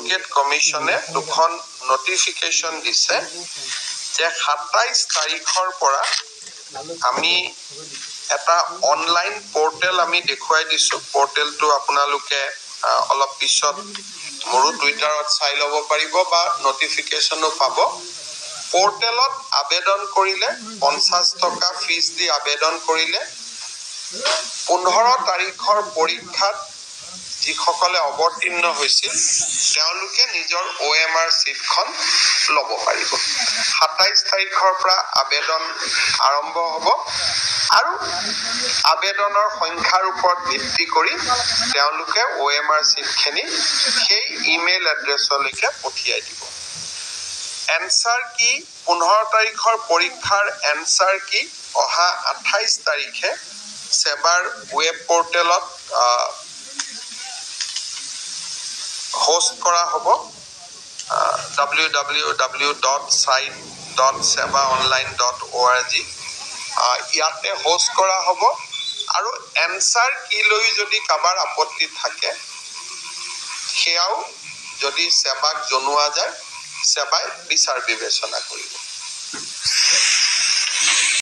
advocate কমিশনে দুখন notification দিছে যে 27 তাৰিখৰ পৰা আমি এটা অনলাইন পোৰ্টেল আমি দেখুৱাই দিছো পোৰ্টেলটো আপোনালোকে অলপ পিছত মোৰো টুইটাৰত চাই ল'ব পাৰিব বা নটিফিকেশনো পাব পোৰ্টেলত আবেদন কৰিলে 50 টকা ফিজ দি আবেদন কৰিলে 15 তাৰিখৰ পৰীক্ষাত যিসকলে অৱতীৰ্ণ হৈছিল তেওঁলোকে নিজৰ OMR সিটখন ল'ব পাৰিব 27 তাৰিখৰ পৰা আবেদন আৰম্ভ হ'ব আৰু আবেদনৰ সংখ্যাৰ ওপৰত ভিত্তি কৰি তেওঁলোকে OMR সিটখিনি সেই ইমেইল এড্ৰেছলৈকে পঠিয়াই দিব এনসাৰ কি 15 তাৰিখৰ পৰীক্ষাৰ এনসাৰ কি অহা 28 তাৰিখে সেবাৰ ওয়েব পোৰ্টেলত হোস্ট কৰা হ'ব www.site.sebaonline.org ইয়াতে হোস্ট কৰা হ'ব আৰু এনসাৰ কি লৈ যদি কাবাৰ আপত্তি থাকে সেয়াও যদি সেবাক জনোৱা যায় সেবাই বিচাৰ বিবেচনা কৰিব